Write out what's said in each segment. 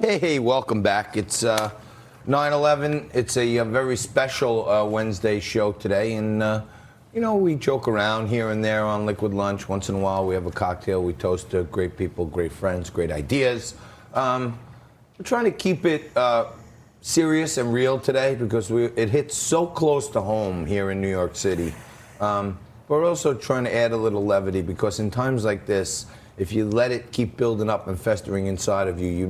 Hey, welcome back. It's 9/11. It's a very special Wednesday show today, and you know, we joke around here and there on Liquid Lunch. Once in a while, we have a cocktail. We toast to great people, great friends, great ideas. We're trying to keep it serious and real today because it hits so close to home here in New York City. We're also trying to add a little levity because in times like this, if you let it keep building up and festering inside of you, you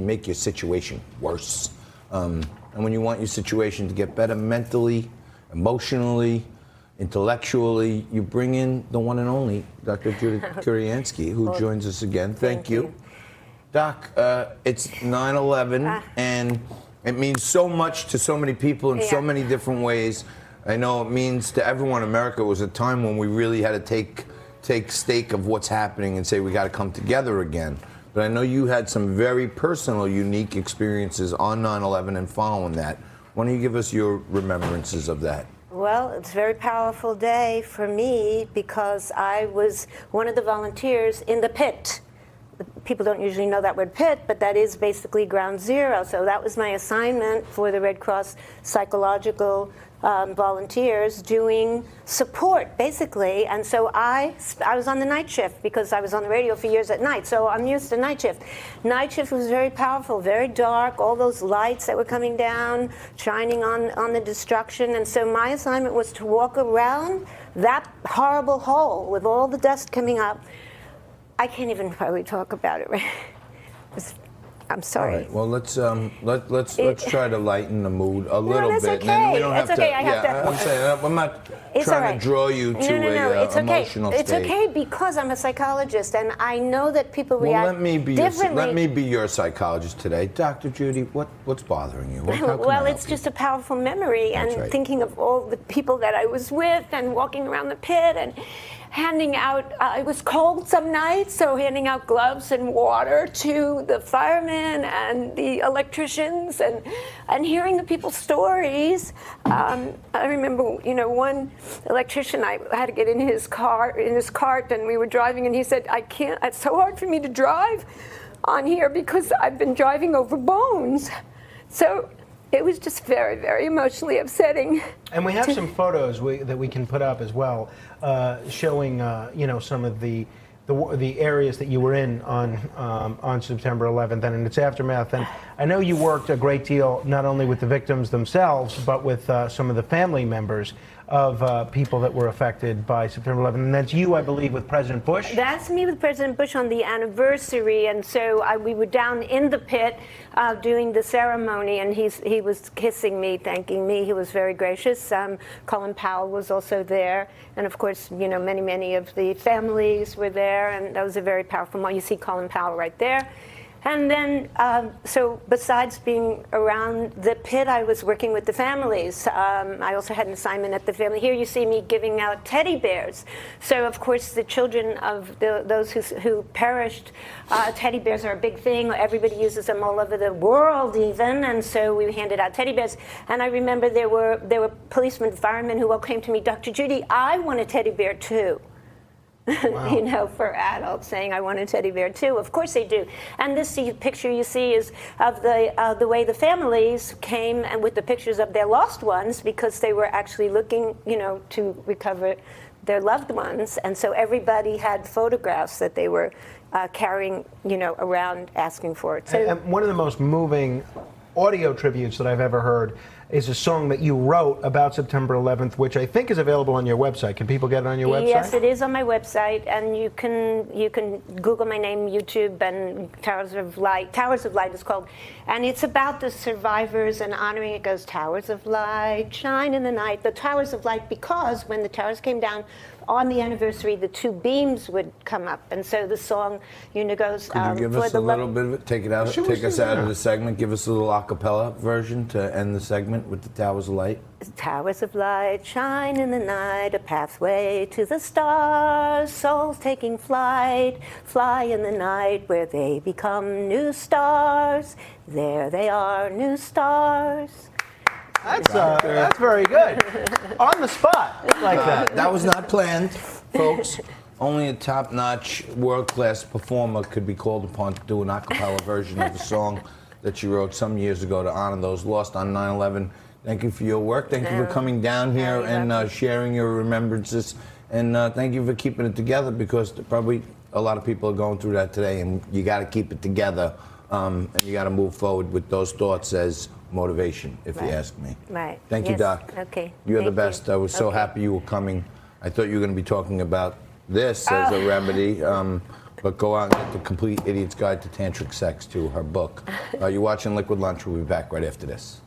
make your situation worse. And when you want your situation to get better mentally, emotionally, intellectually, you bring in the one and only Dr. Judy Kuriansky, who joins us again. Thank you. Doc, it's 9/11, and it means so much to so many people in so many different ways. I know it means to everyone in America it was a time when we really had to take stake of what's happening and say we got to come together again. But I know you had some very personal, unique experiences on 9/11 and following that. Why don't you give us your remembrances of that? Well, it's a very powerful day for me because I was one of the volunteers in the pit. People don't usually know that word pit, but that is basically ground zero. So that was my assignment for the Red Cross psychological volunteers doing support, basically. And so I was on the night shift because I was on the radio for years at night. So I'm used to night shift. Night shift was very powerful, very dark, all those lights that were coming down, shining on the destruction. And so my assignment was to walk around that horrible hole with all the dust coming up. I can't even probably talk about it, right? I'm sorry. All right. Well, let's try to lighten the mood a little bit. Okay. And we don't have it's okay. to. I have to. I'm saying I'm not trying to draw you to an emotional state. It's okay because I'm a psychologist and I know that people react differently. Let me be your psychologist today, Dr. Judy. What's bothering you? Well, it's just a powerful memory and thinking of all the people that I was with and walking around the pit and handing out, it was cold some nights, so handing out gloves and water to the firemen and the electricians and hearing the people's stories. I remember, one electrician, I had to get in his cart, and we were driving, and he said, I can't, it's so hard for me to drive on here because I've been driving over bones. So it was just very, very emotionally upsetting. And we have some photos that we can put up as well, showing some of the areas that you were in on September 11th and in its aftermath. And I know you worked a great deal not only with the victims themselves, but with some of the family members of people that were affected by September 11th. And that's you, I believe, with President Bush? That's me with President Bush on the anniversary. And so we were down in the pit doing the ceremony, and he was kissing me, thanking me. He was very gracious. Colin Powell was also there. And of course, many of the families were there. And that was a very powerful moment. You see Colin Powell right there. And then, so besides being around the pit, I was working with the families. I also had an assignment at the family. Here you see me giving out teddy bears. So, of course, the children of those who perished, teddy bears are a big thing. Everybody uses them all over the world even. And so we handed out teddy bears. And I remember there were policemen, firemen who all came to me, Dr. Judy, I want a teddy bear too. Wow. For adults saying, I want a teddy bear too. Of course they do. And this picture you see is of the way the families came and with the pictures of their lost ones because they were actually looking, to recover their loved ones. And so everybody had photographs that they were carrying, around asking for it. So, and one of the most moving audio tributes that I've ever heard is a song that you wrote about September 11th, which I think is available on your website. Can people get it on your website? Yes, it is on my website, and you can Google my name, YouTube, and Towers of Light. Towers of Light is called, and it's about the survivors and honoring. It goes, Towers of Light, shine in the night. The Towers of Light, because when the towers came down on the anniversary, the two beams would come up, and so the song, goes. Could you give us a little bit of it? Take it out. Take us out of the segment. Give us a little a cappella version to end the segment with the Towers of Light. Towers of light shine in the night, a pathway to the stars, souls taking flight, fly in the night where they become new stars. There they are, new stars. That's very good. On the spot, like that. That was not planned, folks. only a top-notch, world-class performer could be called upon to do an a cappella version of a song that you wrote some years ago to honor those lost on 9/11. Thank you for your work. Thank you for coming down here and sharing your remembrances. And thank you for keeping it together, because probably a lot of people are going through that today, and you got to keep it together, and you got to move forward with those thoughts as motivation, if you ask me. Right. Thank you, Doc. Okay. You're the best. I was so happy you were coming. I thought you were going to be talking about this as a remedy, but go out and get The Complete Idiot's Guide to Tantric Sex, to her book. You're watching Liquid Lunch. We'll be back right after this.